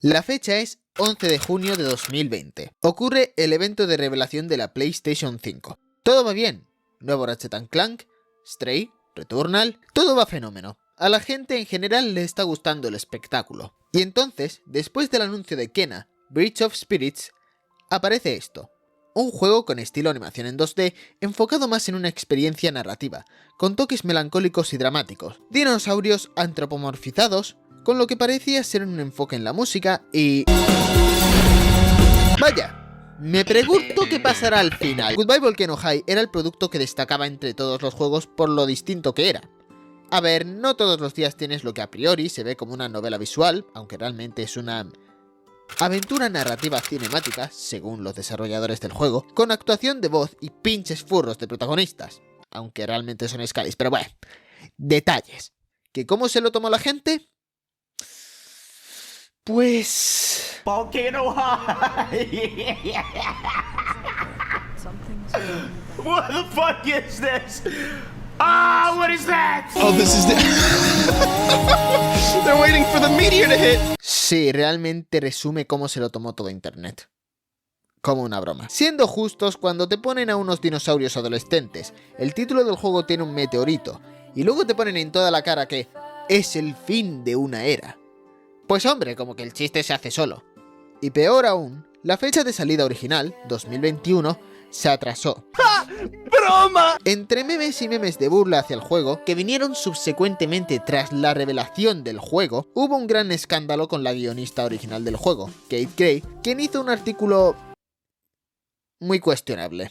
La fecha es 11 de junio de 2020. Ocurre el evento de revelación de la PlayStation 5. Todo va bien. Nuevo Ratchet & Clank, Stray, Returnal, todo va fenómeno. A la gente en general le está gustando el espectáculo. Y entonces, después del anuncio de Kena, Bridge of Spirits, aparece esto. Un juego con estilo animación en 2D, enfocado más en una experiencia narrativa, con toques melancólicos y dramáticos, dinosaurios antropomorfizados, con lo que parecía ser un enfoque en la música y... ¡Vaya! Me pregunto qué pasará al final. Goodbye Volcano High era el producto que destacaba entre todos los juegos por lo distinto que era. A ver, no todos los días tienes lo que a priori se ve como una novela visual, aunque realmente es una aventura narrativa cinemática, según los desarrolladores del juego, con actuación de voz y pinches furros de protagonistas, aunque realmente son Scalis, pero bueno, detalles. ¿Que cómo se lo tomó la gente? Pues... Volcano High! What the fuck is this? Ah, what is that? Oh, this is the... They're waiting for the meteor to hit. Sí, realmente resume cómo se lo tomó todo internet. Como una broma. Siendo justos, cuando te ponen a unos dinosaurios adolescentes, el título del juego tiene un meteorito, y luego te ponen en toda la cara que es el fin de una era. Pues hombre, como que el chiste se hace solo. Y peor aún, la fecha de salida original, 2021, se atrasó. ¡Ja! ¡Broma! Entre memes y memes de burla hacia el juego, que vinieron subsecuentemente tras la revelación del juego, hubo un gran escándalo con la guionista original del juego, Kate Gray, quien hizo un artículo muy cuestionable.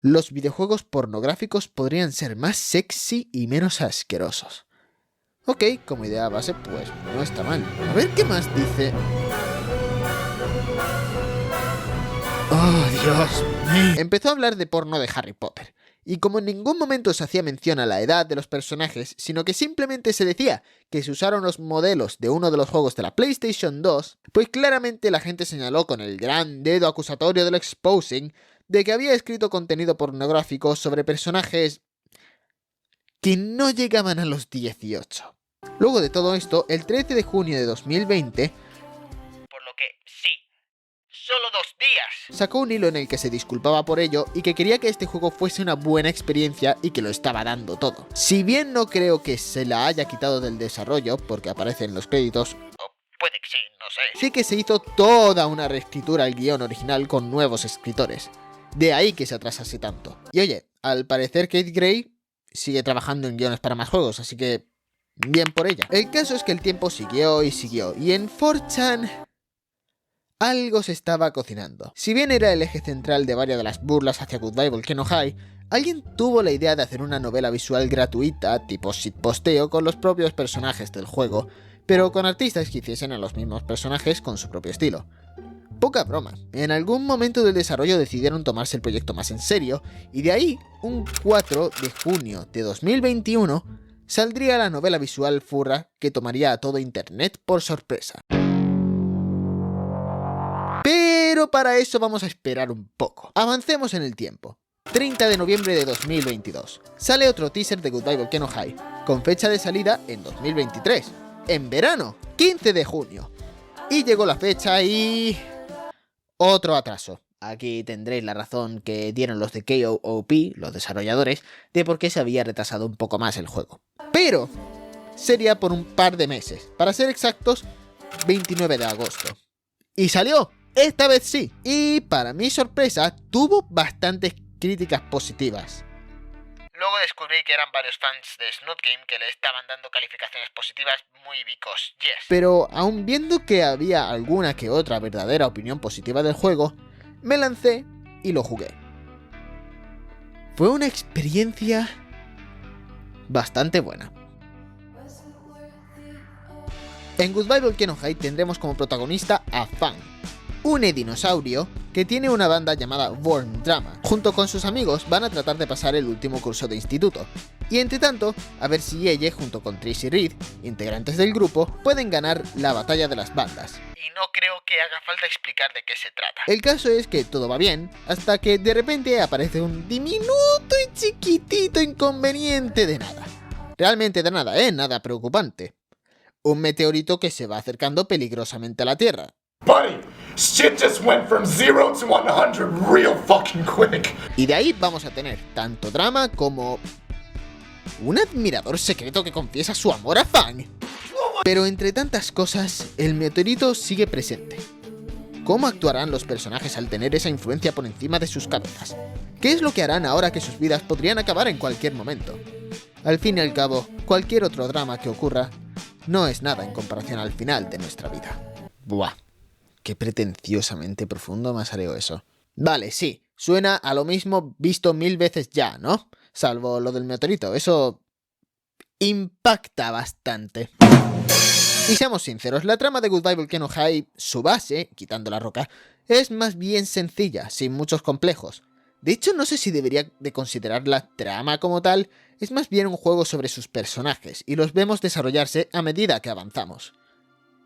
Los videojuegos pornográficos podrían ser más sexy y menos asquerosos. Ok, como idea base, pues no está mal. A ver qué más dice. ¡Oh, Dios mío! Empezó a hablar de porno de Harry Potter. Y como en ningún momento se hacía mención a la edad de los personajes, sino que simplemente se decía que se usaron los modelos de uno de los juegos de la PlayStation 2, pues claramente la gente señaló con el gran dedo acusatorio del exposing de que había escrito contenido pornográfico sobre personajes que no llegaban a los 18. Luego de todo esto, el 13 de junio de 2020, Por lo que, sí, solo 2 días. sacó un hilo en el que se disculpaba por ello y que quería que este juego fuese una buena experiencia y que lo estaba dando todo. Si bien no creo que se la haya quitado del desarrollo, porque aparece en los créditos, O puede que sí, no sé. sí que se hizo toda una reescritura al guión original con nuevos escritores. De ahí que se atrasase tanto. Y oye, al parecer Kate Gray sigue trabajando en guiones para más juegos, así que bien por ella. El caso es que el tiempo siguió y siguió, y en 4chan algo se estaba cocinando. Si bien era el eje central de varias de las burlas hacia Goodbye Volcano High, alguien tuvo la idea de hacer una novela visual gratuita, tipo shitposteo, con los propios personajes del juego, pero con artistas que hiciesen a los mismos personajes con su propio estilo. Poca broma, en algún momento del desarrollo decidieron tomarse el proyecto más en serio, y de ahí, un 4 de junio de 2021, saldría la novela visual furra que tomaría a todo internet por sorpresa. Pero para eso vamos a esperar un poco. Avancemos en el tiempo. 30 de noviembre de 2022. Sale otro teaser de Goodbye Volcano High, con fecha de salida en 2023. En verano, 15 de junio. Y llegó la fecha y... otro atraso. Aquí tendréis la razón que dieron los de KOOP, los desarrolladores, de por qué se había retrasado un poco más el juego. Pero sería por un par de meses. Para ser exactos, 29 de agosto. Y salió. Esta vez sí, y para mi sorpresa, tuvo bastantes críticas positivas. Luego descubrí que eran varios fans de Snoot Game que le estaban dando calificaciones positivas muy because yes. Pero aun viendo que había alguna que otra verdadera opinión positiva del juego, me lancé y lo jugué. Fue una experiencia bastante buena. En Goodbye Volcano High tendremos como protagonista a Fang, un dinosaurio que tiene una banda llamada Worm Drama. Junto con sus amigos van a tratar de pasar el último curso de instituto, y entre tanto, a ver si ella, junto con Trish y Reed, integrantes del grupo, pueden ganar la batalla de las bandas. Y no creo que haga falta explicar de qué se trata. El caso es que todo va bien, hasta que de repente aparece un diminuto y chiquitito inconveniente de nada. Realmente de nada, nada preocupante. un meteorito que se va acercando peligrosamente a la Tierra. Buddy, shit just went from 0 to 100 real fucking quick. Y de ahí vamos a tener tanto drama como un admirador secreto que confiesa su amor a Fang. Pero entre tantas cosas, el meteorito sigue presente. ¿Cómo actuarán los personajes al tener esa influencia por encima de sus cabezas? ¿Qué es lo que harán ahora que sus vidas podrían acabar en cualquier momento? Al fin y al cabo, cualquier otro drama que ocurra no es nada en comparación al final de nuestra vida. Buah, qué pretenciosamente profundo me ha salido eso. Vale, sí, suena a lo mismo visto 1000 veces ya, ¿no? Salvo lo del meteorito, eso impacta bastante. Y seamos sinceros, la trama de Goodbye Volcano High, su base, quitando la roca, es más bien sencilla, sin muchos complejos. De hecho, no sé si debería de considerar la trama como tal, es más bien un juego sobre sus personajes, y los vemos desarrollarse a medida que avanzamos.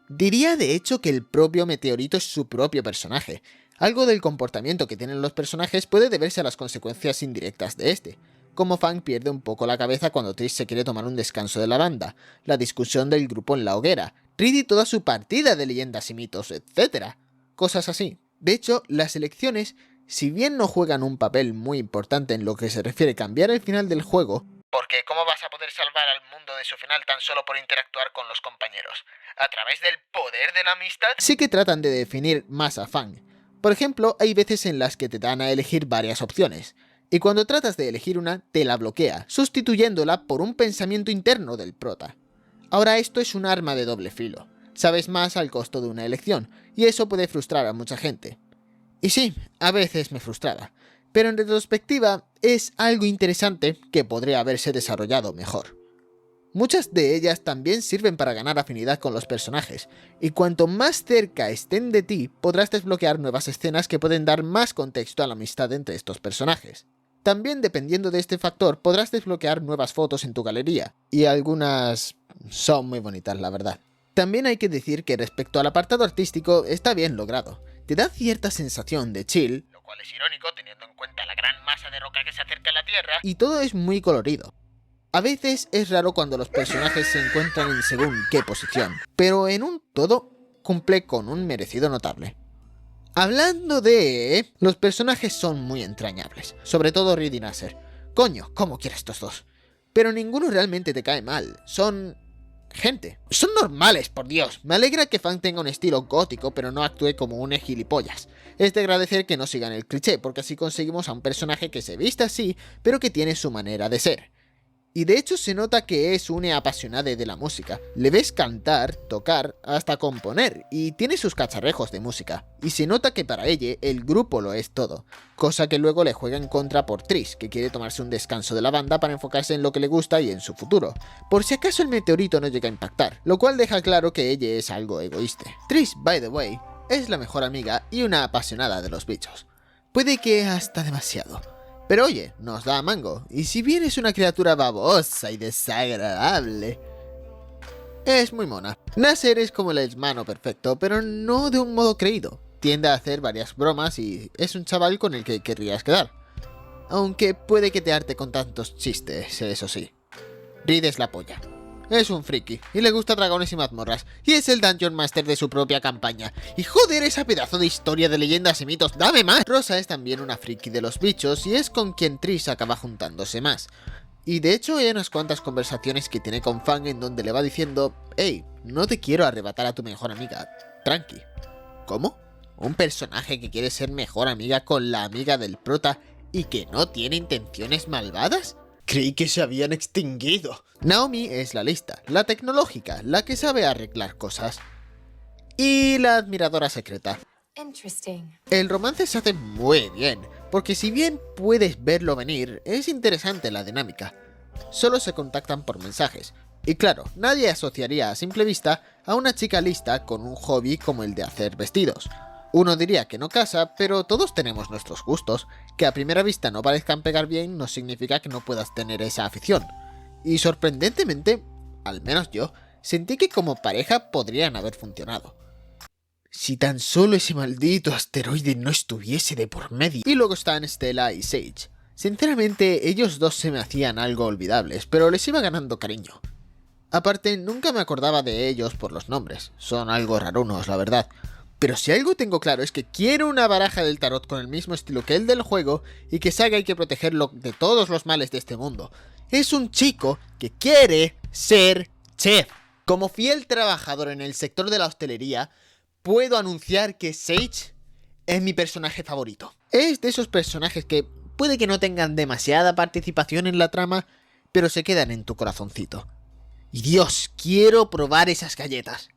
Diría de hecho que el propio meteorito es su propio personaje. Algo del comportamiento que tienen los personajes puede deberse a las consecuencias indirectas de este. Como Fang pierde un poco la cabeza cuando Trish se quiere tomar un descanso de la banda, la discusión del grupo en la hoguera, Reed y toda su partida de leyendas y mitos, etc. Cosas así. De hecho, las elecciones, si bien no juegan un papel muy importante en lo que se refiere a cambiar el final del juego, Porque ¿cómo vas a poder salvar al mundo de su final tan solo por interactuar con los compañeros? ¿A través del poder de la amistad? sí que tratan de definir más a Fang. Por ejemplo, hay veces en las que te dan a elegir varias opciones, y cuando tratas de elegir una, te la bloquea, sustituyéndola por un pensamiento interno del prota. Ahora esto es un arma de doble filo, sabes más al costo de una elección, y eso puede frustrar a mucha gente. Y sí, a veces me frustraba, pero en retrospectiva es algo interesante que podría haberse desarrollado mejor. Muchas de ellas también sirven para ganar afinidad con los personajes, y cuanto más cerca estén de ti, podrás desbloquear nuevas escenas que pueden dar más contexto a la amistad entre estos personajes. También dependiendo de este factor podrás desbloquear nuevas fotos en tu galería, y algunas son muy bonitas la verdad. También hay que decir que respecto al apartado artístico está bien logrado, te da cierta sensación de chill, Lo cual es irónico teniendo en cuenta la gran masa de roca que se acerca a la Tierra. y todo es muy colorido. A veces es raro cuando los personajes se encuentran en según qué posición, pero en un todo cumple con un merecido notable. Hablando de... los personajes son muy entrañables, sobre todo Reed y Nasser. Coño, ¿cómo quiero estos dos? Pero ninguno realmente te cae mal, son... gente. Son normales, por Dios. Me alegra que Fang tenga un estilo gótico, pero no actúe como un gilipollas. Es de agradecer que no sigan el cliché, porque así conseguimos a un personaje que se viste así, pero que tiene su manera de ser. Y de hecho se nota que es una apasionada de la música. Le ves cantar, tocar, hasta componer, y tiene sus cacharrejos de música. Y se nota que para ella el grupo lo es todo, cosa que luego le juega en contra por Trish, que quiere tomarse un descanso de la banda para enfocarse en lo que le gusta y en su futuro, por si acaso el meteorito no llega a impactar, lo cual deja claro que ella es algo egoísta. Trish, by the way, es la mejor amiga y una apasionada de los bichos. Puede que hasta demasiado. Pero oye, nos da mango, y si bien es una criatura babosa y desagradable, es muy mona. Nasser es como el hermano perfecto, pero no de un modo creído. Tiende a hacer varias bromas y es un chaval con el que querrías quedar. Aunque puede que te harte con tantos chistes, eso sí. Reed es la polla. Es un friki, y le gusta dragones y mazmorras, y es el Dungeon Master de su propia campaña. Y joder, esa pedazo de historia de leyendas y mitos, ¡dame más! Rosa es también una friki de los bichos, y es con quien Trish acaba juntándose más. Y de hecho hay unas cuantas conversaciones que tiene con Fang en donde le va diciendo: «Hey, no te quiero arrebatar a tu mejor amiga, tranqui». ¿Cómo? ¿Un personaje que quiere ser mejor amiga con la amiga del prota y que no tiene intenciones malvadas? Creí que se habían extinguido. Naomi es la lista, la tecnológica, la que sabe arreglar cosas. Y la admiradora secreta. Interesting. El romance se hace muy bien, porque si bien puedes verlo venir, es interesante la dinámica. Solo se contactan por mensajes. Y claro, nadie asociaría a simple vista a una chica lista con un hobby como el de hacer vestidos. Uno diría que no casa, pero todos tenemos nuestros gustos. Que a primera vista no parezcan pegar bien no significa que no puedas tener esa afición. Y sorprendentemente, al menos yo, sentí que como pareja podrían haber funcionado. Si tan solo ese maldito asteroide no estuviese de por medio. Y luego están Stella y Sage. Sinceramente, ellos dos se me hacían algo olvidables, pero les iba ganando cariño. Aparte, nunca me acordaba de ellos por los nombres, son algo rarunos, la verdad. Pero si algo tengo claro es que quiero una baraja del tarot con el mismo estilo que el del juego y que Saga hay que protegerlo de todos los males de este mundo. Es un chico que quiere ser chef. Como fiel trabajador en el sector de la hostelería, puedo anunciar que Sage es mi personaje favorito. Es de esos personajes que puede que no tengan demasiada participación en la trama, pero se quedan en tu corazoncito. Y Dios, quiero probar esas galletas.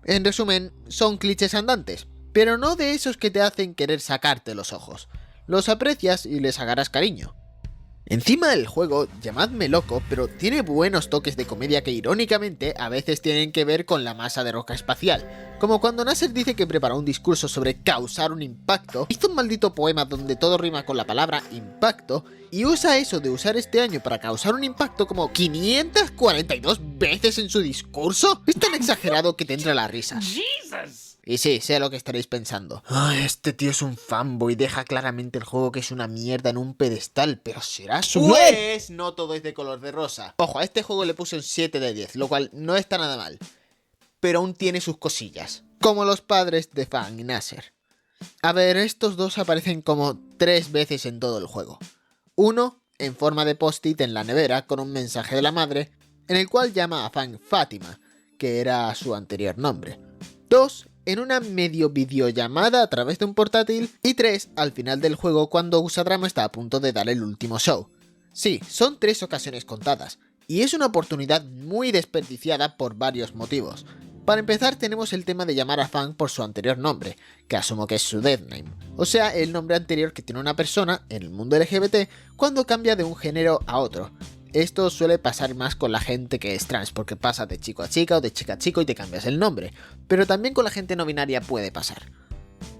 En resumen, son clichés andantes, pero no de esos que te hacen querer sacarte los ojos. Los aprecias y les agarras cariño. Encima del juego, llamadme loco, pero tiene buenos toques de comedia que irónicamente a veces tienen que ver con la masa de roca espacial. Como cuando Nasser dice que preparó un discurso sobre causar un impacto, hizo un maldito poema donde todo rima con la palabra impacto, y usa eso de usar este año para causar un impacto como 542 veces en su discurso. Es tan exagerado que te entra la risa. Y sí, sé lo que estaréis pensando. Ay, este tío es un fanboy, deja claramente el juego que es una mierda en un pedestal, pero será su... Pues no todo es de color de rosa. Ojo, a este juego le puse un 7 de 10, lo cual no está nada mal. Pero aún tiene sus cosillas, como los padres de Fang y Nasser. A ver, estos dos aparecen como 3 veces en todo el juego. Uno, en forma de post-it en la nevera con un mensaje de la madre, en el cual llama a Fang Fátima, que era su anterior nombre. 2, en una medio videollamada a través de un portátil. Y 3, al final del juego cuando Usadrama está a punto de dar el último show. Sí, son 3 ocasiones contadas, y es una oportunidad muy desperdiciada por varios motivos. Para empezar tenemos el tema de llamar a Fang por su anterior nombre, que asumo que es su death name, o sea, el nombre anterior que tiene una persona en el mundo LGBT cuando cambia de un género a otro. Esto suele pasar más con la gente que es trans, porque pasa de chico a chica o de chica a chico y te cambias el nombre, pero también con la gente no binaria puede pasar.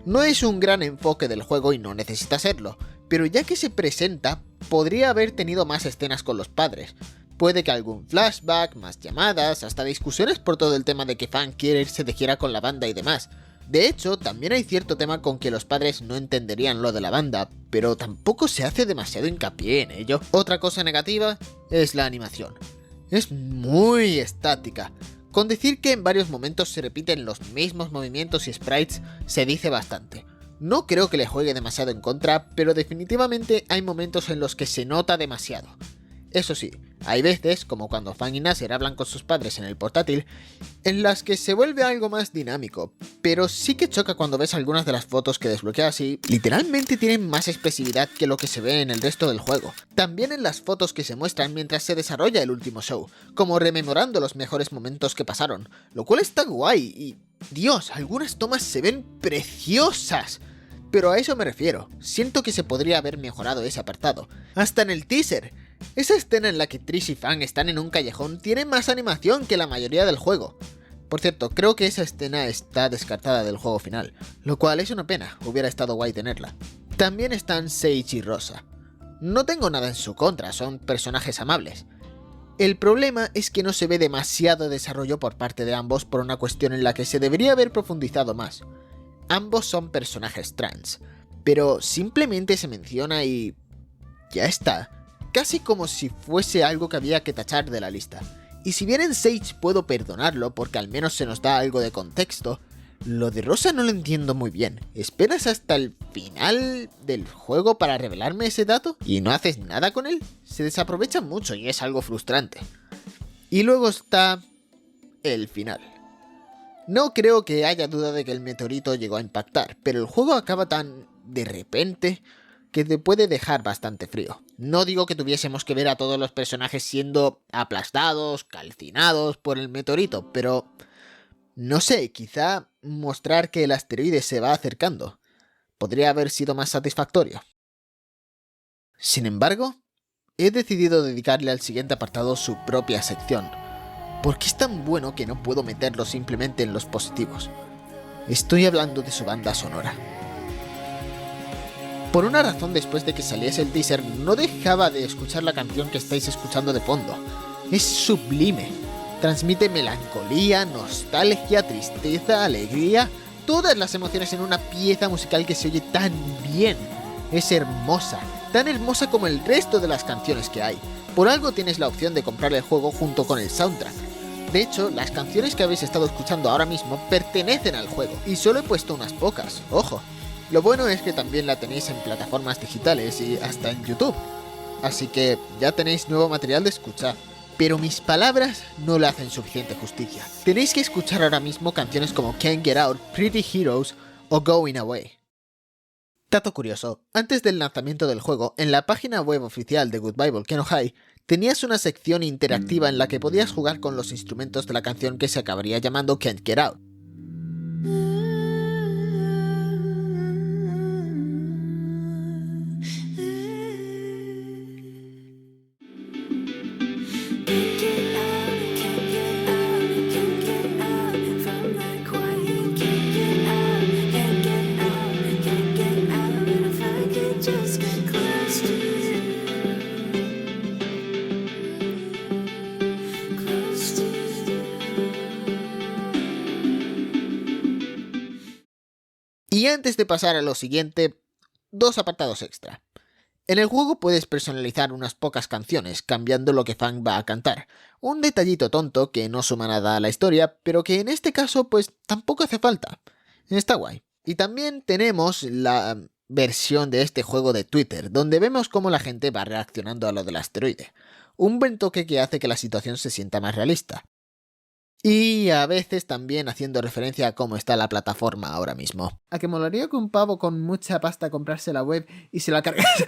No es un gran enfoque del juego y no necesita serlo, pero ya que se presenta, podría haber tenido más escenas con los padres. Puede que algún flashback, más llamadas, hasta discusiones por todo el tema de que Fang quiere irse de gira con la banda y demás. De hecho, también hay cierto tema con que los padres no entenderían lo de la banda, pero tampoco se hace demasiado hincapié en ello. Otra cosa negativa es la animación. Es muy estática. Con decir que en varios momentos se repiten los mismos movimientos y sprites se dice bastante. No creo que le juegue demasiado en contra, pero definitivamente hay momentos en los que se nota demasiado. Eso sí, hay veces, como cuando Fang y Nasser hablan con sus padres en el portátil, en las que se vuelve algo más dinámico, pero sí que choca cuando ves algunas de las fotos que desbloqueas y literalmente tienen más expresividad que lo que se ve en el resto del juego. También en las fotos que se muestran mientras se desarrolla el último show, como rememorando los mejores momentos que pasaron, lo cual está guay y... Dios, algunas tomas se ven preciosas. Pero a eso me refiero, siento que se podría haber mejorado ese apartado. Hasta en el teaser. Esa escena en la que Trish y Fang están en un callejón tiene más animación que la mayoría del juego. Por cierto, creo que esa escena está descartada del juego final, lo cual es una pena, hubiera estado guay tenerla. También están Sage y Rosa. No tengo nada en su contra, son personajes amables. El problema es que no se ve demasiado desarrollo por parte de ambos por una cuestión en la que se debería haber profundizado más. Ambos son personajes trans, pero simplemente se menciona y... ya está. Casi como si fuese algo que había que tachar de la lista. Y si bien en Sage puedo perdonarlo porque al menos se nos da algo de contexto, lo de Rosa no lo entiendo muy bien. ¿Esperas hasta el final del juego para revelarme ese dato? ¿Y no haces nada con él? Se desaprovecha mucho y es algo frustrante. Y luego está... el final. No creo que haya duda de que el meteorito llegó a impactar, pero el juego acaba tan de repente que te puede dejar bastante frío. No digo que tuviésemos que ver a todos los personajes siendo aplastados, calcinados por el meteorito, pero no sé, quizá mostrar que el asteroide se va acercando podría haber sido más satisfactorio. Sin embargo, he decidido dedicarle al siguiente apartado su propia sección, porque es tan bueno que no puedo meterlo simplemente en los positivos. Estoy hablando de su banda sonora. Por una razón, después de que saliese el teaser, no dejaba de escuchar la canción que estáis escuchando de fondo. Es sublime. Transmite melancolía, nostalgia, tristeza, alegría, todas las emociones en una pieza musical que se oye tan bien. Es hermosa, tan hermosa como el resto de las canciones que hay. Por algo tienes la opción de comprar el juego junto con el soundtrack. De hecho, las canciones que habéis estado escuchando ahora mismo pertenecen al juego, y solo he puesto unas pocas, ojo. Lo bueno es que también la tenéis en plataformas digitales y hasta en YouTube. Así que ya tenéis nuevo material de escuchar. Pero mis palabras no le hacen suficiente justicia. Tenéis que escuchar ahora mismo canciones como Can't Get Out, Pretty Heroes o Going Away. Dato curioso, antes del lanzamiento del juego, en la página web oficial de Goodbye Volcano High, tenías una sección interactiva en la que podías jugar con los instrumentos de la canción que se acabaría llamando Can't Get Out. Y antes de pasar a lo siguiente, dos apartados extra. En el juego puedes personalizar unas pocas canciones, cambiando lo que Fang va a cantar. Un detallito tonto que no suma nada a la historia, pero que en este caso pues tampoco hace falta. Está guay. Y también tenemos la versión de este juego de Twitter, donde vemos cómo la gente va reaccionando a lo del asteroide. Un buen toque que hace que la situación se sienta más realista. Y a veces también haciendo referencia a cómo está la plataforma ahora mismo. A que molaría que un pavo con mucha pasta comprase la web y se la cargase.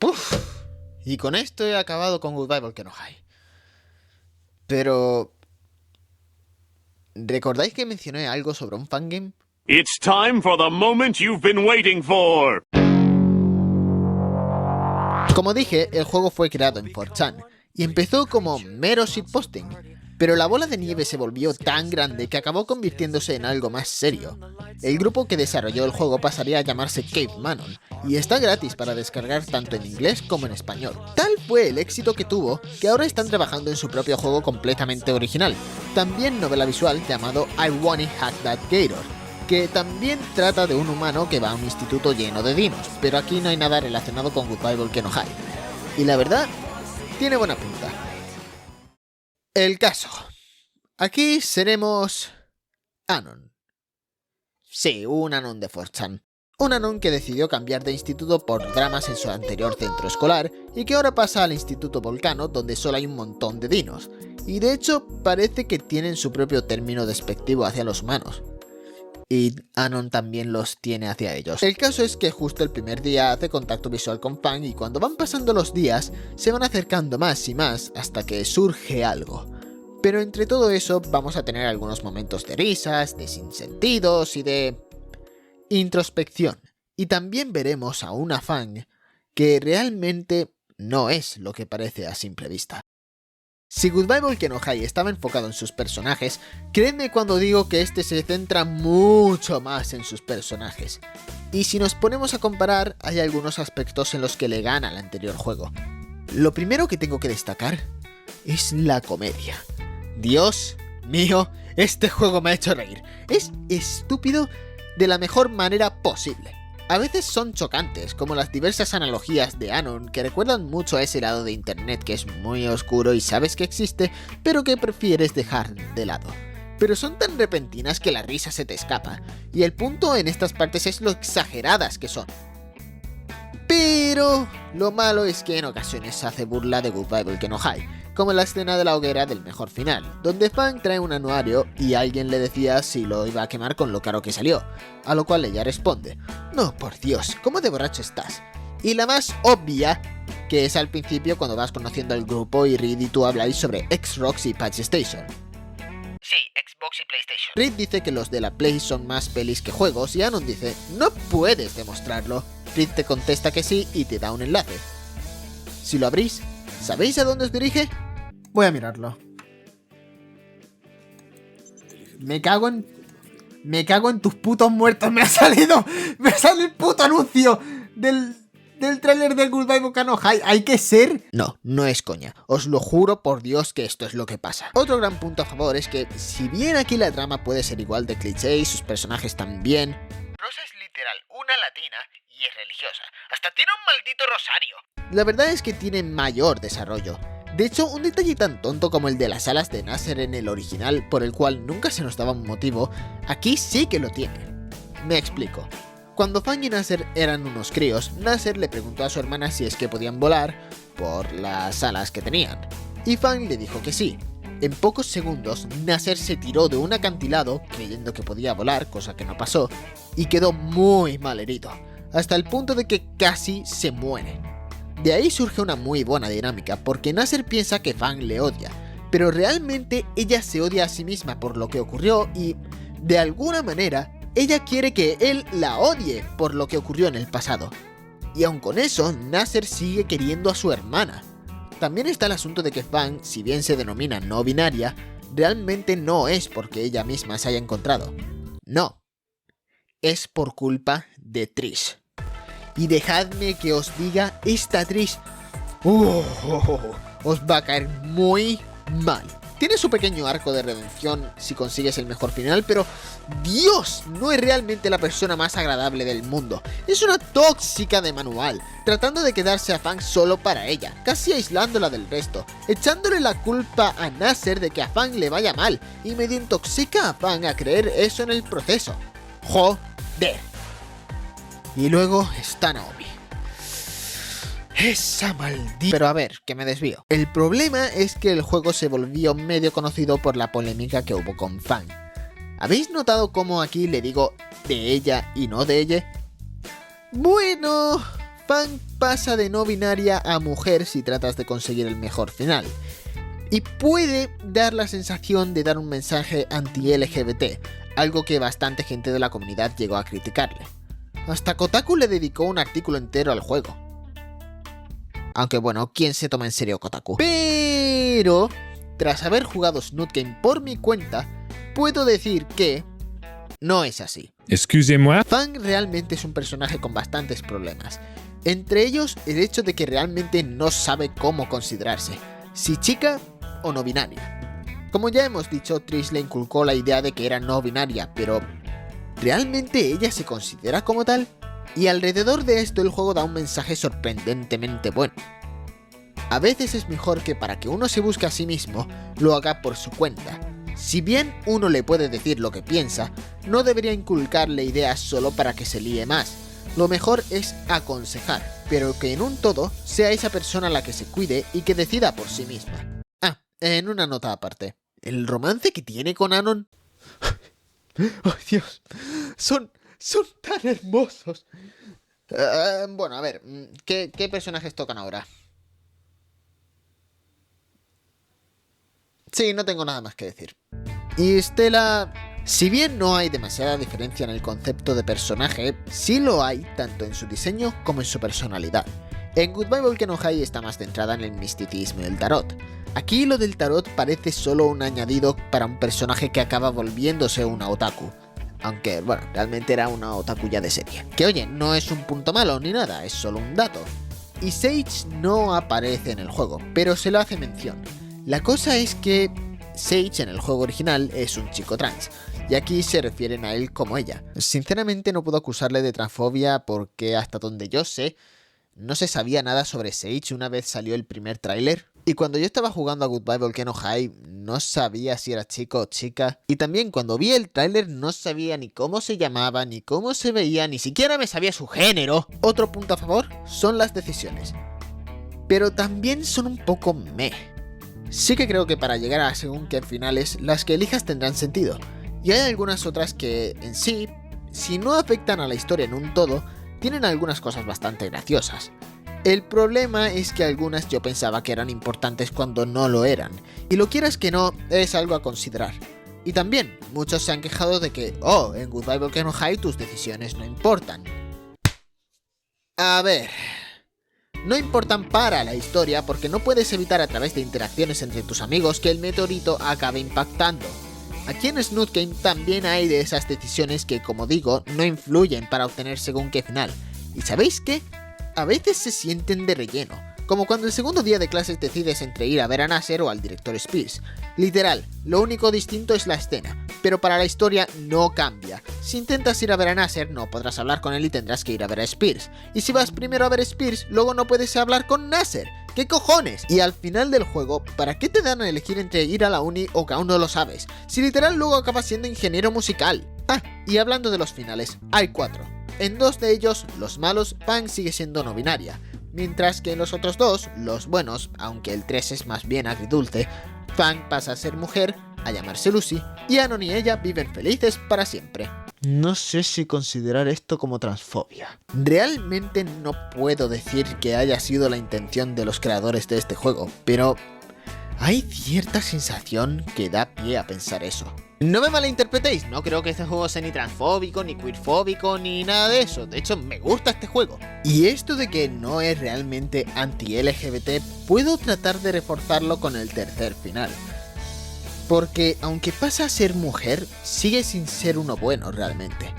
¡Puf! Y con esto he acabado con Goodbye Volcano High. Pero... ¿recordáis que mencioné algo sobre un fangame? It's time for the moment you've been waiting for. Como dije, el juego fue creado en 4chan y empezó como mero shitposting, pero la bola de nieve se volvió tan grande que acabó convirtiéndose en algo más serio. El grupo que desarrolló el juego pasaría a llamarse Cave Manon y está gratis para descargar tanto en inglés como en español. Tal fue el éxito que tuvo que ahora están trabajando en su propio juego completamente original, también novela visual llamado I Wanna Hack That Gator, que también trata de un humano que va a un instituto lleno de dinos, pero aquí no hay nada relacionado con Goodbye Volcano High. Y la verdad, tiene buena pinta. El caso. Aquí seremos... Anon. Sí, un Anon de 4chan. Un Anon que decidió cambiar de instituto por dramas en su anterior centro escolar y que ahora pasa al Instituto Volcano, donde solo hay un montón de dinos. Y de hecho, parece que tienen su propio término despectivo hacia los humanos. Y Anon también los tiene hacia ellos. El caso es que justo el primer día hace contacto visual con Fang y cuando van pasando los días se van acercando más y más hasta que surge algo. Pero entre todo eso vamos a tener algunos momentos de risas, de sinsentidos y de introspección. Y también veremos a una Fang que realmente no es lo que parece a simple vista. Si Goodbye Volcano High estaba enfocado en sus personajes, créanme cuando digo que este se centra mucho más en sus personajes. Y si nos ponemos a comparar, hay algunos aspectos en los que le gana al anterior juego. Lo primero que tengo que destacar es la comedia. Dios mío, este juego me ha hecho reír. Es estúpido de la mejor manera posible. A veces son chocantes, como las diversas analogías de Anon que recuerdan mucho a ese lado de internet que es muy oscuro y sabes que existe, pero que prefieres dejar de lado. Pero son tan repentinas que la risa se te escapa, y el punto en estas partes es lo exageradas que son. Pero lo malo es que en ocasiones se hace burla de Goodbye Volcano High, como en la escena de la hoguera del mejor final, donde Fang trae un anuario y alguien le decía si lo iba a quemar con lo caro que salió, a lo cual ella responde, no, por Dios, ¿cómo de borracho estás? Y la más obvia, que es al principio cuando vas conociendo al grupo y Reed y tú habláis sobre Xbox y Patch Station. Sí, Xbox y PlayStation. Reed dice que los de la Play son más pelis que juegos y Anon dice, no puedes demostrarlo. Reed te contesta que sí y te da un enlace. Si lo abrís, ¿sabéis a dónde os dirige? Voy a mirarlo. Me cago en tus putos muertos. Me ha salido el puto anuncio del tráiler de Goodbye Volcano High. Hay que ser... No, no es coña. Os lo juro por Dios que esto es lo que pasa. Otro gran punto a favor es que, si bien aquí la trama puede ser igual de cliché y sus personajes también, Rosa es literal una latina y es religiosa. Hasta tiene un maldito rosario. la verdad es que tiene mayor desarrollo. De hecho, un detalle tan tonto como el de las alas de Nasser en el original, por el cual nunca se nos daba un motivo, aquí sí que lo tiene. Me explico. Cuando Fang y Nasser eran unos críos, Nasser le preguntó a su hermana si es que podían volar por las alas que tenían, y Fang le dijo que sí. En pocos segundos, Nasser se tiró de un acantilado creyendo que podía volar, cosa que no pasó, y quedó muy mal herido, hasta el punto de que casi se muere. De ahí surge una muy buena dinámica, porque Nasser piensa que Fang le odia, pero realmente ella se odia a sí misma por lo que ocurrió y, de alguna manera, ella quiere que él la odie por lo que ocurrió en el pasado. Y aun con eso, Nasser sigue queriendo a su hermana. También está el asunto de que Fang, si bien se denomina no binaria, realmente no es porque ella misma se haya encontrado. No. Es por culpa de Trish. Y dejadme que os diga, esta Trish os va a caer muy mal. Tiene su pequeño arco de redención si consigues el mejor final, pero Dios, no es realmente la persona más agradable del mundo. Es una tóxica de manual, tratando de quedarse a Fang solo para ella, casi aislándola del resto, echándole la culpa a Nasser de que a Fang le vaya mal, y medio intoxica a Fang a creer eso en el proceso. Joder. Y luego está Naomi. Esa maldita... Pero a ver, que me desvío. El problema es que el juego se volvió medio conocido por la polémica que hubo con Fang. ¿Habéis notado cómo aquí le digo de ella y no de ella? Bueno, Fang pasa de no binaria a mujer si tratas de conseguir el mejor final. Y puede dar la sensación de dar un mensaje anti-LGBT, algo que bastante gente de la comunidad llegó a criticarle. Hasta Kotaku le dedicó un artículo entero al juego. Aunque bueno, ¿quién se toma en serio Kotaku? Pero, tras haber jugado Snoot Game por mi cuenta, puedo decir que no es así. Excusez-moi. Fang realmente es un personaje con bastantes problemas. Entre ellos, el hecho de que realmente no sabe cómo considerarse, si chica o no binaria. Como ya hemos dicho, Trish le inculcó la idea de que era no binaria, pero ¿realmente ella se considera como tal? Y alrededor de esto el juego da un mensaje sorprendentemente bueno. A veces es mejor que para que uno se busque a sí mismo, lo haga por su cuenta. Si bien uno le puede decir lo que piensa, no debería inculcarle ideas solo para que se líe más. Lo mejor es aconsejar, pero que en un todo sea esa persona la que se cuide y que decida por sí misma. Ah, en una nota aparte. ¿El romance que tiene con Anon? ¡Oh, Dios! Son tan hermosos. Bueno, a ver, ¿qué personajes tocan ahora? Sí, no tengo nada más que decir. Y Stella, si bien no hay demasiada diferencia en el concepto de personaje, sí lo hay tanto en su diseño como en su personalidad. En Goodbye Volcano High está más centrada en el misticismo y el tarot. Aquí lo del tarot parece solo un añadido para un personaje que acaba volviéndose una otaku. Aunque, bueno, realmente era una otaku ya de serie. Que oye, no es un punto malo ni nada, es solo un dato. Y Sage no aparece en el juego, pero se lo hace mención. La cosa es que Sage en el juego original es un chico trans, y aquí se refieren a él como ella. Sinceramente no puedo acusarle de transfobia porque hasta donde yo sé, no se sabía nada sobre Sage una vez salió el primer tráiler. Y cuando yo estaba jugando a Goodbye Volcano High, no sabía si era chico o chica. Y también cuando vi el tráiler no sabía ni cómo se llamaba, ni cómo se veía, ni siquiera me sabía su género. Otro punto a favor son las decisiones. Pero también son un poco meh. Sí que creo que para llegar a según qué finales, las que elijas tendrán sentido. Y hay algunas otras que, en sí, si no afectan a la historia en un todo, tienen algunas cosas bastante graciosas. El problema es que algunas yo pensaba que eran importantes cuando no lo eran, y lo quieras que no, es algo a considerar. Y también, muchos se han quejado de que, en Goodbye Volcano High tus decisiones no importan. A ver, no importan para la historia porque no puedes evitar a través de interacciones entre tus amigos que el meteorito acabe impactando. Aquí en Snoot Game también hay de esas decisiones que, como digo, no influyen para obtener según qué final. ¿Y sabéis qué? a veces se sienten de relleno, como cuando el segundo día de clases decides entre ir a ver a Nasser o al director Spears. Literal, lo único distinto es la escena, pero para la historia no cambia. Si intentas ir a ver a Nasser, no podrás hablar con él y tendrás que ir a ver a Spears. Y si vas primero a ver a Spears, luego no puedes hablar con Nasser. ¿Qué cojones? Y al final del juego, ¿para qué te dan a elegir entre ir a la uni o que aún no lo sabes? Si literal luego acabas siendo ingeniero musical. Ah, y hablando de los finales, hay 4. En 2 de ellos, los malos, Fang sigue siendo no binaria. Mientras que en los otros 2, los buenos, aunque el 3 es más bien agridulce, Fang pasa a ser mujer, a llamarse Lucy, y Anon y ella viven felices para siempre. No sé si considerar esto como transfobia. Realmente no puedo decir que haya sido la intención de los creadores de este juego, pero hay cierta sensación que da pie a pensar eso. No me malinterpretéis, no creo que este juego sea ni transfóbico, ni queerfóbico, ni nada de eso. De hecho, me gusta este juego. Y esto de que no es realmente anti-LGBT, puedo tratar de reforzarlo con el tercer final. Porque aunque pasa a ser mujer, sigue sin ser uno bueno realmente.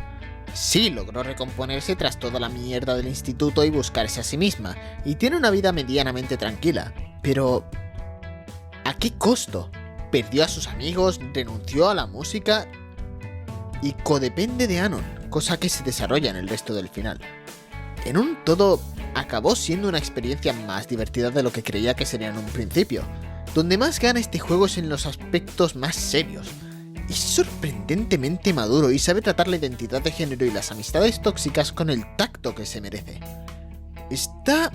Sí, logró recomponerse tras toda la mierda del instituto y buscarse a sí misma, y tiene una vida medianamente tranquila. Pero ¿a qué costo? Perdió a sus amigos, renunció a la música y codepende de Anon, cosa que se desarrolla en el resto del final. En un todo, acabó siendo una experiencia más divertida de lo que creía que sería en un principio. Donde más gana este juego es en los aspectos más serios. Es sorprendentemente maduro y sabe tratar la identidad de género y las amistades tóxicas con el tacto que se merece. Está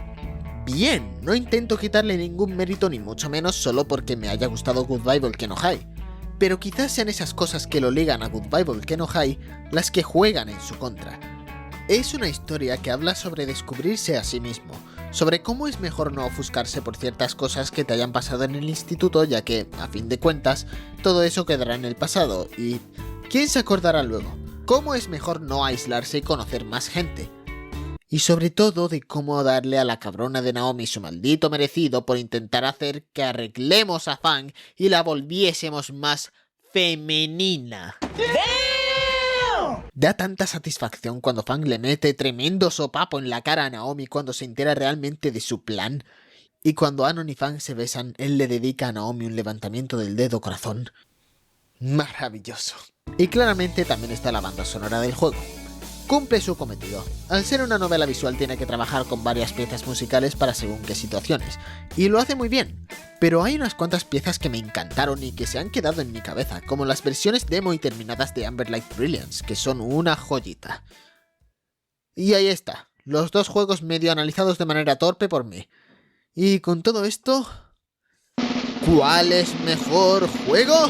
bien, no intento quitarle ningún mérito ni mucho menos solo porque me haya gustado Goodbye Volcano High, pero quizás sean esas cosas que lo ligan a Goodbye Volcano High las que juegan en su contra. Es una historia que habla sobre descubrirse a sí mismo, sobre cómo es mejor no ofuscarse por ciertas cosas que te hayan pasado en el instituto, ya que, a fin de cuentas, todo eso quedará en el pasado y ¿quién se acordará luego? Cómo es mejor no aislarse y conocer más gente. Y sobre todo de cómo darle a la cabrona de Naomi su maldito merecido por intentar hacer que arreglemos a Fang y la volviésemos más femenina. Da tanta satisfacción cuando Fang le mete tremendo sopapo en la cara a Naomi cuando se entera realmente de su plan. Y cuando Anon y Fang se besan, él le dedica a Naomi un levantamiento del dedo corazón. Maravilloso. Y claramente también está la banda sonora del juego. Cumple su cometido. Al ser una novela visual tiene que trabajar con varias piezas musicales para según qué situaciones, y lo hace muy bien, pero hay unas cuantas piezas que me encantaron y que se han quedado en mi cabeza, como las versiones demo y terminadas de Amber Light Brilliance, que son una joyita. Y ahí está, los 2 juegos medio analizados de manera torpe por mí. Y con todo esto, ¿cuál es mejor juego?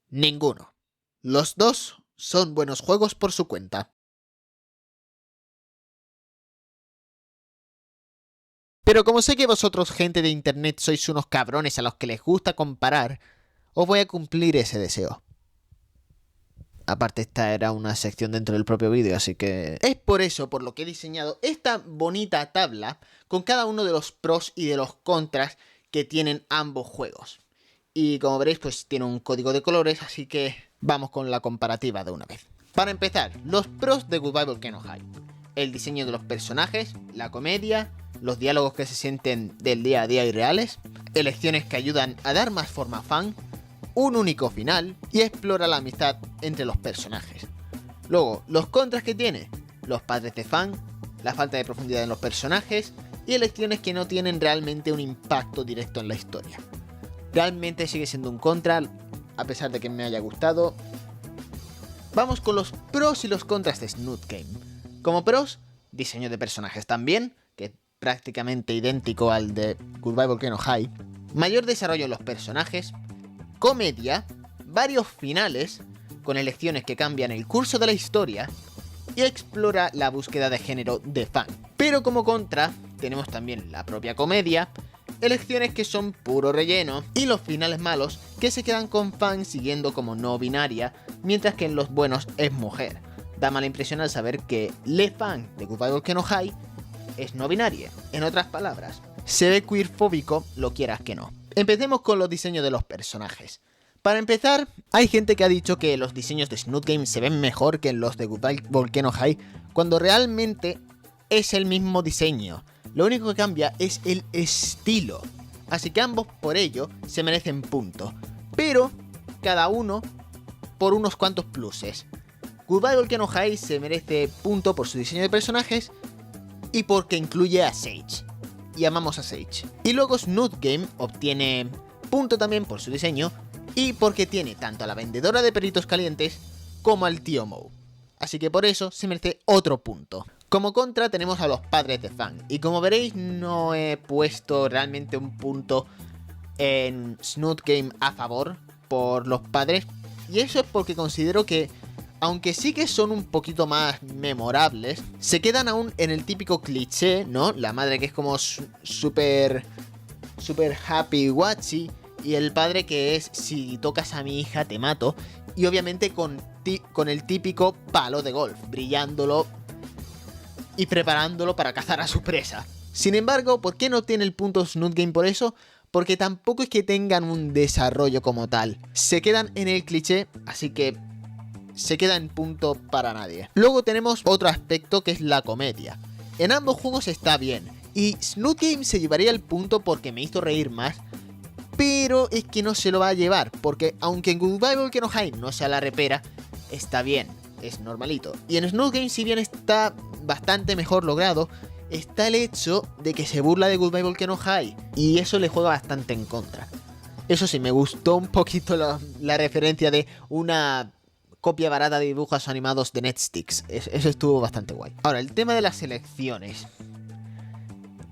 Ninguno. Los 2 son buenos juegos por su cuenta. Pero como sé que vosotros, gente de internet, sois unos cabrones a los que les gusta comparar, os voy a cumplir ese deseo. Aparte, esta era una sección dentro del propio vídeo, así que es por eso por lo que he diseñado esta bonita tabla con cada uno de los pros y de los contras que tienen ambos juegos. Y como veréis, pues tiene un código de colores, así que vamos con la comparativa de una vez. Para empezar, los pros de Goodbye Volcano High. El diseño de los personajes, la comedia, los diálogos que se sienten del día a día y reales, elecciones que ayudan a dar más forma a Fang, un único final y explora la amistad entre los personajes. Luego, los contras que tiene, los padres de Fang, la falta de profundidad en los personajes y elecciones que no tienen realmente un impacto directo en la historia. Realmente sigue siendo un contra, a pesar de que me haya gustado. Vamos con los pros y los contras de Snoot Game. Como pros, diseño de personajes también, que es prácticamente idéntico al de Goodbye Volcano High. Mayor desarrollo en los personajes, comedia, varios finales, con elecciones que cambian el curso de la historia, y explora la búsqueda de género de Fang. Pero como contra, tenemos también la propia comedia, elecciones que son puro relleno, y los finales malos que se quedan con Fang siguiendo como no binaria, mientras que en los buenos es mujer. Da mala impresión al saber que Le Fang de Goodbye Volcano High es no binaria. En otras palabras, se ve queerfóbico, lo quieras que no. Empecemos con los diseños de los personajes. Para empezar, hay gente que ha dicho que los diseños de Snoot Game se ven mejor que en los de Goodbye Volcano High, cuando realmente es el mismo diseño. Lo único que cambia es el estilo. Así que ambos por ello se merecen punto, pero cada uno por unos cuantos pluses. Goodbye Volcano High se merece punto por su diseño de personajes y porque incluye a Sage. Y amamos a Sage. Y luego Snoot Game obtiene punto también por su diseño y porque tiene tanto a la vendedora de perritos calientes como al tío Moe. Así que por eso se merece otro punto. Como contra tenemos a los padres de Fang. Y como veréis no he puesto realmente un punto en Snoot Game a favor por los padres. Y eso es porque considero que, aunque sí que son un poquito más memorables, se quedan aún en el típico cliché, ¿no? La madre que es como súper happy watchy. Y el padre que es, si tocas a mi hija te mato. Y obviamente con el típico palo de golf, brillándolo y preparándolo para cazar a su presa. Sin embargo, ¿por qué no tiene el punto Snoot Game por eso? Porque tampoco es que tengan un desarrollo como tal. Se quedan en el cliché, así que se queda en punto para nadie. Luego tenemos otro aspecto que es la comedia. En ambos juegos está bien. Y Snoot Game se llevaría el punto porque me hizo reír más. Pero es que no se lo va a llevar, porque aunque en Goodbye Volcano High no sea la repera, está bien, es normalito. Y en Snoot Game, si bien está bastante mejor logrado, está el hecho de que se burla de Goodbye Volcano High, y eso le juega bastante en contra. Eso sí, me gustó un poquito la referencia de una copia barata de dibujos animados de Netsticks. Eso estuvo bastante guay. Ahora, el tema de las elecciones.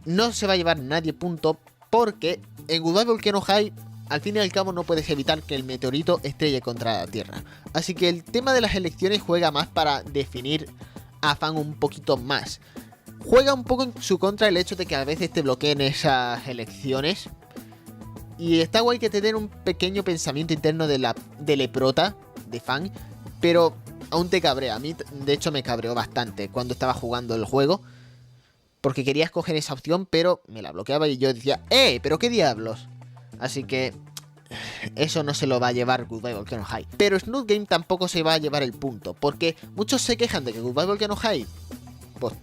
No se va a llevar nadie punto porque en Goodbye Volcano High, al fin y al cabo, no puedes evitar que el meteorito estrelle contra la Tierra. Así que el tema de las elecciones juega más para definir a Fang un poquito más. Juega un poco en su contra el hecho de que a veces te bloqueen esas elecciones. Y está guay que te den un pequeño pensamiento interno de leprota de Fang, pero aún te cabrea. A mí, de hecho, me cabreó bastante cuando estaba jugando el juego, porque quería escoger esa opción, pero me la bloqueaba y yo decía, ¿pero qué diablos? Así que eso no se lo va a llevar Goodbye Volcano High. Pero Snoot Game tampoco se va a llevar el punto, porque muchos se quejan de que Goodbye Volcano High pues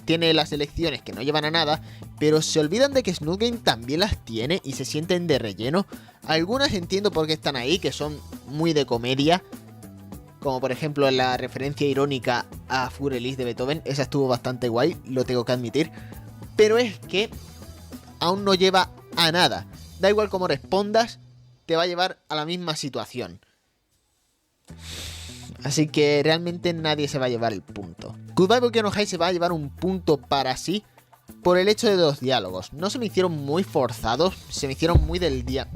tiene las elecciones que no llevan a nada, pero se olvidan de que Snoot Game también las tiene y se sienten de relleno. Algunas entiendo por qué están ahí, que son muy de comedia, como por ejemplo la referencia irónica a Furelys de Beethoven. Esa estuvo bastante guay, lo tengo que admitir. Pero es que aún no lleva a nada. Da igual cómo respondas, te va a llevar a la misma situación. Así que realmente nadie se va a llevar el punto. Goodbye Volcano High se va a llevar un punto para sí por el hecho de los diálogos. No se me hicieron muy forzados, se me hicieron muy del día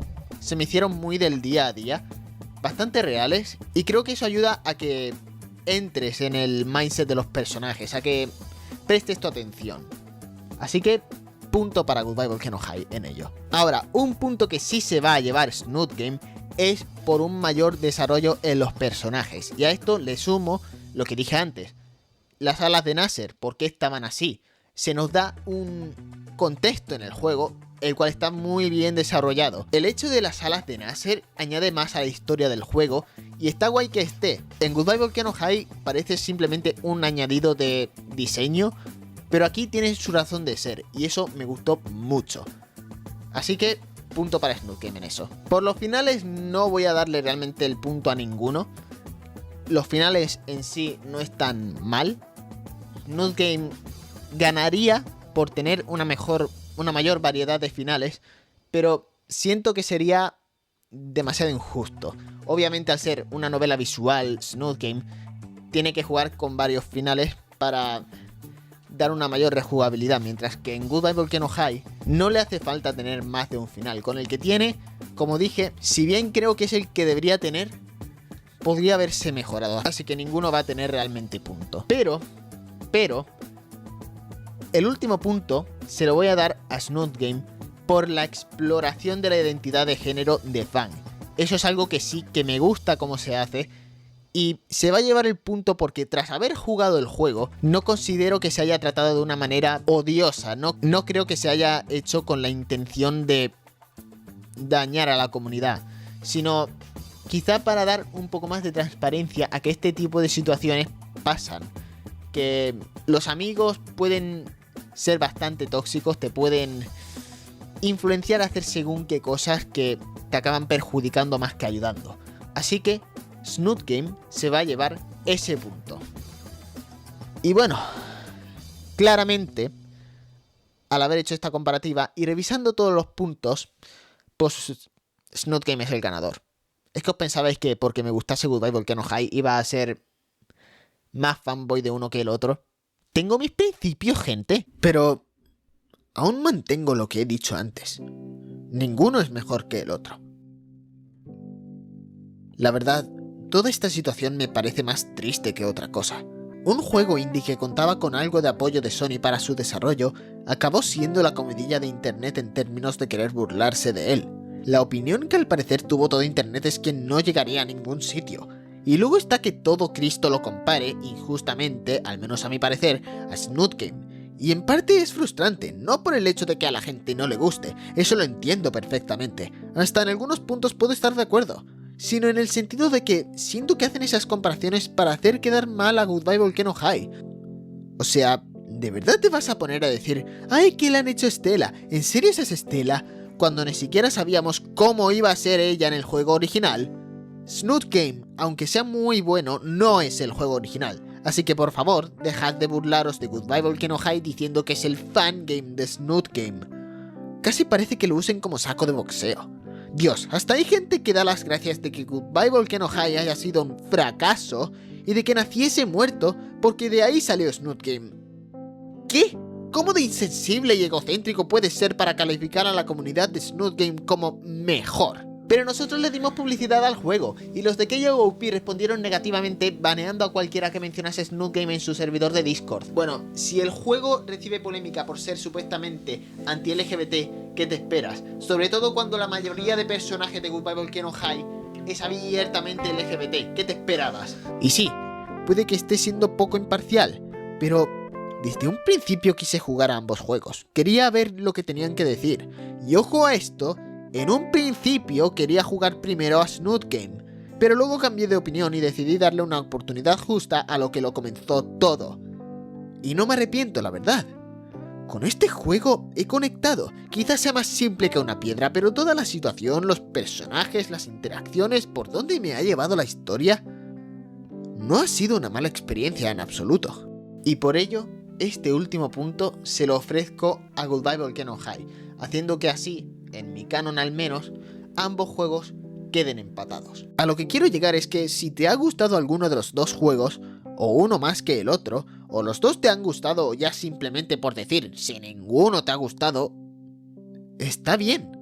a día, bastante reales, y creo que eso ayuda a que entres en el mindset de los personajes, a que prestes tu atención. Así que punto para Goodbye Volcano High en ello. Ahora, un punto que sí se va a llevar Snoot Game es por un mayor desarrollo en los personajes. Y a esto le sumo lo que dije antes. Las alas de Nasser, ¿por qué estaban así? Se nos da un contexto en el juego, el cual está muy bien desarrollado. El hecho de las alas de Nasser añade más a la historia del juego y está guay que esté. En Goodbye Volcano High parece simplemente un añadido de diseño, pero aquí tiene su razón de ser y eso me gustó mucho. Así que punto para Snoot Game en eso. Por los finales no voy a darle realmente el punto a ninguno. Los finales en sí no están mal. Snoot Game ganaría por tener una mayor variedad de finales, pero siento que sería demasiado injusto. Obviamente, al ser una novela visual, Snoot Game tiene que jugar con varios finales para dar una mayor rejugabilidad, mientras que en Goodbye Volcano High no le hace falta tener más de un final. Con el que tiene, como dije, si bien creo que es el que debería tener, podría haberse mejorado, así que ninguno va a tener realmente punto. Pero el último punto se lo voy a dar a Snoot Game por la exploración de la identidad de género de Fang. Eso es algo que sí que me gusta cómo se hace. Y se va a llevar el punto porque tras haber jugado el juego, no considero que se haya tratado de una manera odiosa. No creo que se haya hecho con la intención de dañar a la comunidad, sino quizá para dar un poco más de transparencia a que este tipo de situaciones pasan. que los amigos pueden ser bastante tóxicos, te pueden influenciar a hacer según qué cosas que te acaban perjudicando más que ayudando. Así que Snoot Game se va a llevar ese punto. Y bueno, claramente, al haber hecho esta comparativa y revisando todos los puntos, pues Snoot Game es el ganador. ¿Es que os pensabais que porque me gustase Goodbye Volcano High iba a ser más fanboy de uno que el otro? Tengo mis principios, gente. Pero aún mantengo lo que he dicho antes. Ninguno es mejor que el otro. La verdad, toda esta situación me parece más triste que otra cosa. Un juego indie que contaba con algo de apoyo de Sony para su desarrollo acabó siendo la comidilla de internet en términos de querer burlarse de él. La opinión que al parecer tuvo todo internet es que no llegaría a ningún sitio. Y luego está que todo Cristo lo compare, injustamente, al menos a mi parecer, a Snoot Game. Y en parte es frustrante, no por el hecho de que a la gente no le guste, eso lo entiendo perfectamente, hasta en algunos puntos puedo estar de acuerdo, sino en el sentido de que siento que hacen esas comparaciones para hacer quedar mal a Goodbye Volcano High. O sea, ¿de verdad te vas a poner a decir, ay, que le han hecho Stella? ¿En serio esa es Stella? Cuando ni siquiera sabíamos cómo iba a ser ella en el juego original. Snoot Game, aunque sea muy bueno, no es el juego original. Así que por favor, dejad de burlaros de Goodbye Volcano High diciendo que es el fangame de Snoot Game. Casi parece que lo usen como saco de boxeo. Dios, hasta hay gente que da las gracias de que Goodbye Volcano High haya sido un fracaso y de que naciese muerto porque de ahí salió Snoot Game. ¿Qué? ¿Cómo de insensible y egocéntrico puedes ser para calificar a la comunidad de Snoot Game como mejor? Pero nosotros le dimos publicidad al juego, y los de KOOP respondieron negativamente baneando a cualquiera que mencionase Snoot Game en su servidor de Discord. Bueno, si el juego recibe polémica por ser supuestamente anti-LGBT, ¿qué te esperas? Sobre todo cuando la mayoría de personajes de Goodbye Volcano High es abiertamente LGBT, ¿qué te esperabas? Y sí, puede que esté siendo poco imparcial, pero desde un principio quise jugar a ambos juegos. Quería ver lo que tenían que decir, y ojo a esto, en un principio quería jugar primero a Snoot Game, pero luego cambié de opinión y decidí darle una oportunidad justa a lo que lo comenzó todo. Y no me arrepiento, la verdad. Con este juego he conectado. Quizás sea más simple que una piedra, pero toda la situación, los personajes, las interacciones, por dónde me ha llevado la historia, no ha sido una mala experiencia en absoluto. Y por ello, este último punto se lo ofrezco a Goodbye Volcano High, haciendo que así, en mi canon al menos, ambos juegos queden empatados. A lo que quiero llegar es que si te ha gustado alguno de los dos juegos, o uno más que el otro, o los dos te han gustado o ya simplemente por decir si ninguno te ha gustado, está bien.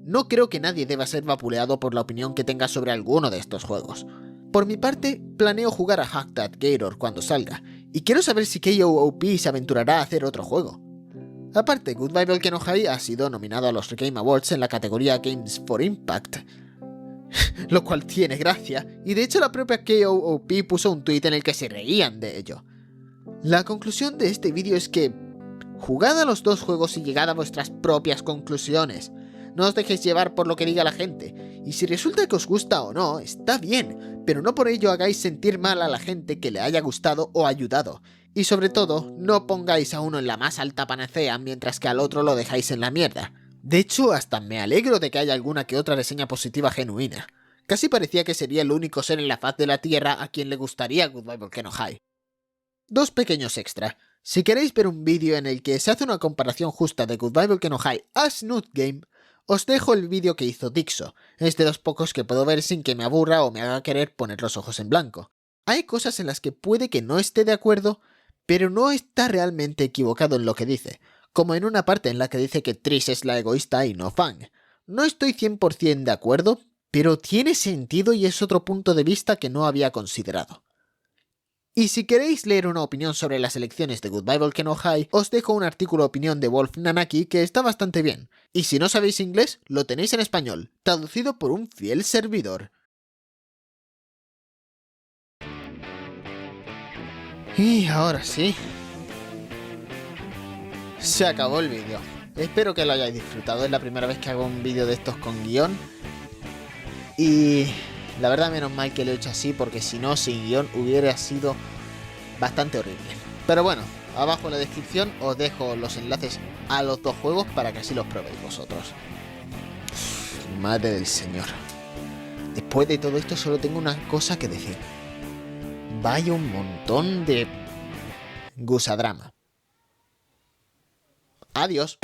No creo que nadie deba ser vapuleado por la opinión que tenga sobre alguno de estos juegos. Por mi parte, planeo jugar a Hack That Gator cuando salga, y quiero saber si KOOP se aventurará a hacer otro juego. Aparte, Goodbye Volcano High ha sido nominado a los Game Awards en la categoría Games for Impact, lo cual tiene gracia, y de hecho la propia KOOP puso un tweet en el que se reían de ello. La conclusión de este vídeo es que jugad a los dos juegos y llegad a vuestras propias conclusiones. No os dejéis llevar por lo que diga la gente, y si resulta que os gusta o no, está bien, pero no por ello hagáis sentir mal a la gente que le haya gustado o ayudado. Y sobre todo, no pongáis a uno en la más alta panacea mientras que al otro lo dejáis en la mierda. De hecho, hasta me alegro de que haya alguna que otra reseña positiva genuina. Casi parecía que sería el único ser en la faz de la Tierra a quien le gustaría Goodbye Volcano High. Dos pequeños extra. Si queréis ver un vídeo en el que se hace una comparación justa de Goodbye Volcano High a Snoot Game, os dejo el vídeo que hizo Dixo. Es de los pocos que puedo ver sin que me aburra o me haga querer poner los ojos en blanco. Hay cosas en las que puede que no esté de acuerdo, pero no está realmente equivocado en lo que dice, como en una parte en la que dice que Trish es la egoísta y no Fang. No estoy 100% de acuerdo, pero tiene sentido y es otro punto de vista que no había considerado. Y si queréis leer una opinión sobre las elecciones de Goodbye Volcano High, os dejo un artículo de opinión de Wolf Nanaki que está bastante bien. Y si no sabéis inglés, lo tenéis en español, traducido por un fiel servidor. Y ahora sí, se acabó el vídeo. Espero que lo hayáis disfrutado, es la primera vez que hago un vídeo de estos con guión. Y la verdad menos mal que lo he hecho así, porque si no, sin guión hubiera sido bastante horrible. Pero bueno, abajo en la descripción os dejo los enlaces a los dos juegos para que así los probéis vosotros. Madre del Señor. Después de todo esto solo tengo una cosa que decir. Vaya un montón de gusadrama. Adiós.